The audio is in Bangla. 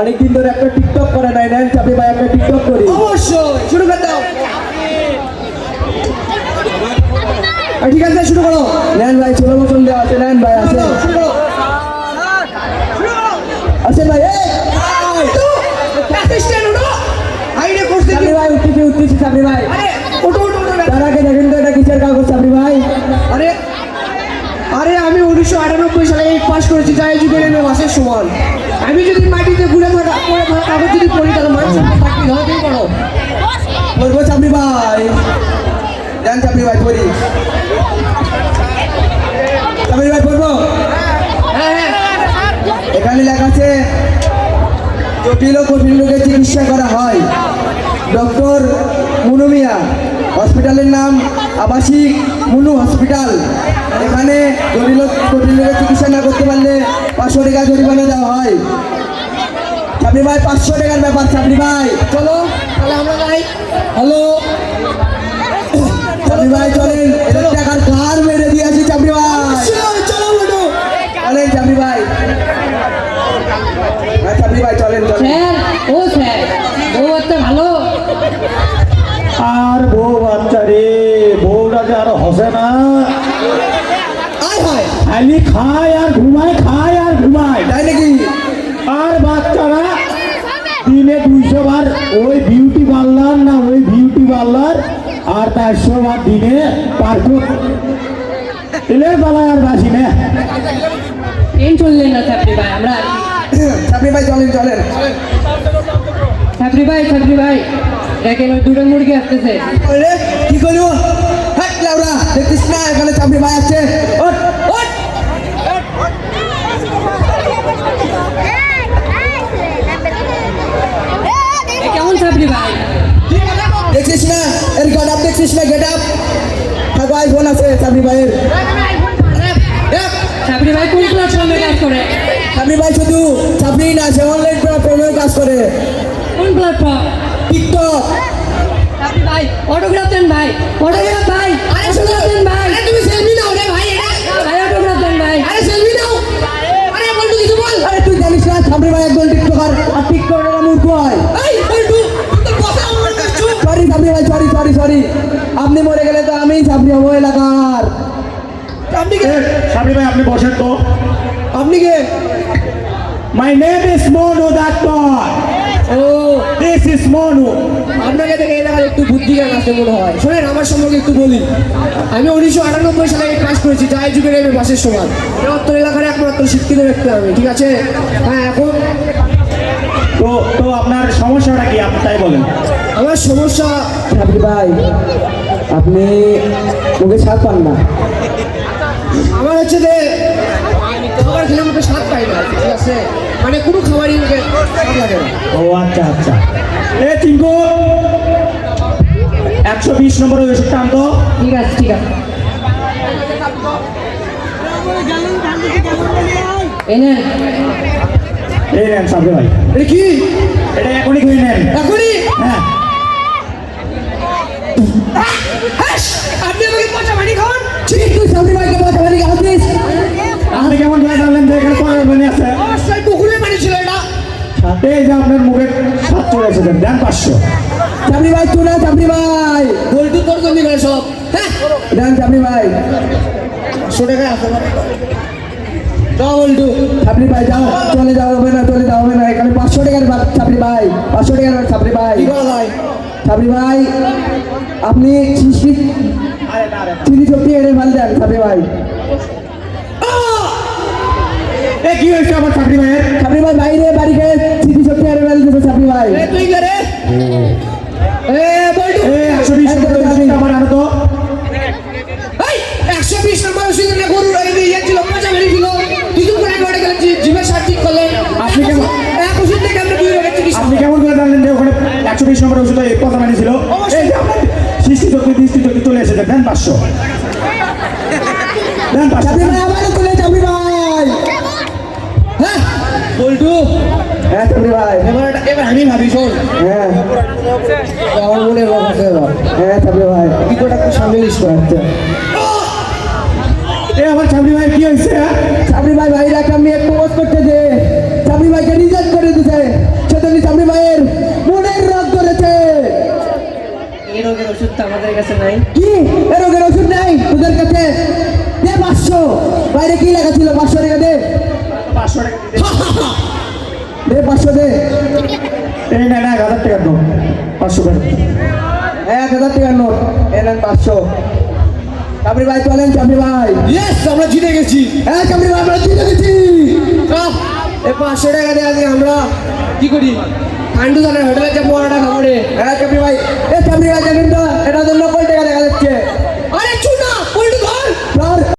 অনেকদিন ধরে একটা টিকটক করে নাই, নেন চাপি ভাই একটা টিকটক করি। অবশ্যই শুরু করে দাও। ঠিক আছে শুরু করো। নেন ভাই 16 বছর দেওয়া আছে, নেন ভাই আছে আছে ভাই। চাপি ভাই উঠতেছি চাপি ভাই। তার আগে দেখেন তো এটা কিসের কাগজ চাপি ভাই? আরে আরে আমি 1998 সালে পাস করেছি, যাই যুগের এমএ বাসের সমান। আমি যদি মাটিতে ঘুরে থাকা কাগজ যদি পড়ি তাহলে মানুষ থাকতে হবে করো বলবো চাপি ভাই। নেন চাপি ভাই করি। চাপি ভাই বলবো। এখানে লেখা আছে জটিল ও কঠিন রোগের চিকিৎসা করা হয়। ডক্টর মুনু মিয়া, হসপিটালের নাম আবাসিক মুনু হসপিটাল। এখানে জটিল ও কঠিন রোগের চিকিৎসা না করতে পারলে 500 টাকা জরিমানা দেওয়া হয়। চাপি ভাই 500 টাকার ব্যাপার। চাপি ভাই চলো তাহলে আমরা যাই। হ্যালো চাপি ভাই চলেন, এদের টাকার কার মেরে দিয়েছি চাপি ভাই। চলো বলো চলেন চাপি ভাই। হ্যাঁ চাপি ভাই চলেন চলেন। স্যার ও স্যার বউ একটা ভালো। আর বউ বাচ্চা রে, বউটা যে আর হসে না, আয় হয় খালি খায় আর ঘুমায়, খায় আর ঘুমায়। তাই নাকি? আর বাচ্চারা দিনে 200 বার ওই বিউটি পার্লার না ওই বিউটি পার্লার, আর 400 বার দিনে পার্ক এলের বেলায় আর বাসি না। ট্রেন চললেন না ছাত্রী ভাই, আমরা চাপি ভাই চলেন চলেন। ছাত্রী ভাই দেখেন ওই দুটো মুরগি আসতেছে। রে কি করবো? হ্যাঁ লাউরা দেখিস না এখানে চাপি ভাই আছে। ওঠ ওঠ। এ কেমন ছাত্রী ভাই? দেখছিস না এর গেট আপ, দেখছিস না গেট আপ? থাকো আইফোন আছে চাপি ভাইয়ের। ছাত্রী ভাই কোন প্ল্যাটফর্মে কাজ করে? চাপি ভাই শুধু চাপি না, সে অনলাইন প্ল্যাটফর্মে কাজ করে। কোন প্ল্যাটফর্ম? টিকটক। ছাত্রী ভাই অটোগ্রাফ দেন ভাই, অটোগ্রাফ ভাই, অটোগ্রাফ দেন ভাই। তুমি সেলফি নাও রে ভাই। ভাই অটোগ্রাফ দেন ভাই। আরে সেলফি নাও। আরে বলটু কিছু বল। আরে তুই জানিস না চাপি ভাই একজন টিকটকার, আর টিকটকাররা মূর্খ হয়। এই বলটু তোর কথা বল কিছু। সরি চাপি ভাই, সরি। আপনি মরে গেলে তো আমি চাপি হবো এলাকার। আপনি কে? সাবরি ভাই আপনি বসেন তো। আপনি কে? My name is Manu doctor. ও দিস ইজ মনু। আপনাকে দেখে এলাকার একটু বুদ্ধি জ্ঞান আছে মনে হয়। শোনেন আমার সম্পর্কে একটু বলি। আমি 1998 সালে পাস করেছি, যাই যুগের এমএ বাসের সমান। বৃহত্তর এলাকার একমাত্র শিক্ষিত ব্যক্তি আমি, ঠিক আছে? হ্যাঁ এখন তো তো আপনার সমস্যাটা কি আপনি তাই বলেন। আমার সমস্যা চাপি ভাই আপনি মুখে স্বাদ পান না। আমার হচ্ছে যে খাবার খেলে আমাকে স্বাদ পাই না, ঠিক আছে? মানে কোনো খাবারই আমাকে স্বাদ লাগে না। ও আচ্ছা। এ চিঙ্কু 120 নম্বর ওষুধটা আনতো। ঠিক আছে এই নেন। এই নেন সাবরি ভাই, এটা কি? এটা এখনই করে নেন। এখনই? হ্যাঁ হ্যাঁ, আপনি আমাকে পচা পানি খাওয়ান? ঠিক তুই চাপি ভাইকে পয়সা বাড়ি খাওয়াতিস। আপনি কেমন করে জানলেন যে এখানে পড়ার পানি আছে? অবশ্যই পুকুরের পানি ছিল এটা। সাথে এই যে আপনার মুখে স্বাদ চলে এসেছে, দেন 500। চাপি ভাই তুই না চাপি ভাই। বলটু তোর জন্য করে সব। হ্যাঁ দেন চাপি ভাই। 100 টাকা আছে না? যাও বলটু। চাপি ভাই যাও, চলে যাওয়া হবে না, এখানে 500 টাকার চাপি ভাই, 500 টাকার চাপি ভাই। কি করা যায়? চাপি ভাই আপনি চিনি সবজি এনে ভাল দেন চাপি ভাই। এ কি হয়েছে আমার চাকরি ভাইয়ের? চাপি ভাই বাইরে বাড়িতে চিনি সবজি এনে ভাল দিতে চাপি ভাই। এ তুই কে রে? এ বলটু। এ 120 নম্বর ওষুধটা আমার আনো তো। এই 120 নম্বর ওষুধ না গরু ইয়ে ছিল, পচা পানি ছিল। দুদিন পরে আমি ওটা গেলে জিভের সার ঠিক করলেন। আপনি কেমন এক ওষুধ থেকে আমরা 2 টাকা চিকিৎসা। আপনি কেমন করে জানলেন যে ওখানে 120 নম্বর ওষুধ কথা মানি ছিল? এই যে আপনার দৃষ্টি চোখে চলে এসেছে, দেন 500। দেন 500। চাপি ভাই আবার চলে চাপি ভাই। হ্যাঁ বলটু। হ্যাঁ চাপি ভাই। এবার আমি ভাবি শোন, হ্যাঁ আমার মনে রোগ আছে এবার। হ্যাঁ চাপি ভাই। ভিডিওটা একটু সামনে লিস্ট করে আচ্ছা। এ আমার চাকরি ভাই কি হয়েছে? চাপি ভাই ভাইরা একটা মেয়ে প্রপোজ করতে যে চাপি ভাইকে রিজেক্ট করে দিছে। তো আমাদের কাছে নাই। কি এ রোগের ওষুধ নেই তোদের কাছে? দে 500। বাইরে কি লেখা ছিল? 500 টাকা দে। 500 টাকা দিতে। দে 500 দে। এই না 1000 টাকা দাও 500 টাকা 1000 টাকার নোট। এ নেন 500। চাপড়ি ভাই চলেন চাপড়ি ভাই। ইয়েস, আমরা জিতে গেছি। হ্যাঁ চাপড়ি ভাই আমরা জিতে গেছি। এই 500 টাকা দিয়ে আজকে আমরা কি করি? খান্ডু জানের হোটেলে যে পরোটা খাবো রে। হ্যাঁ চাপড়ি ভাই। এ চাপড়ি ভাই দেখেন তো এটা জন্য কয় টাকা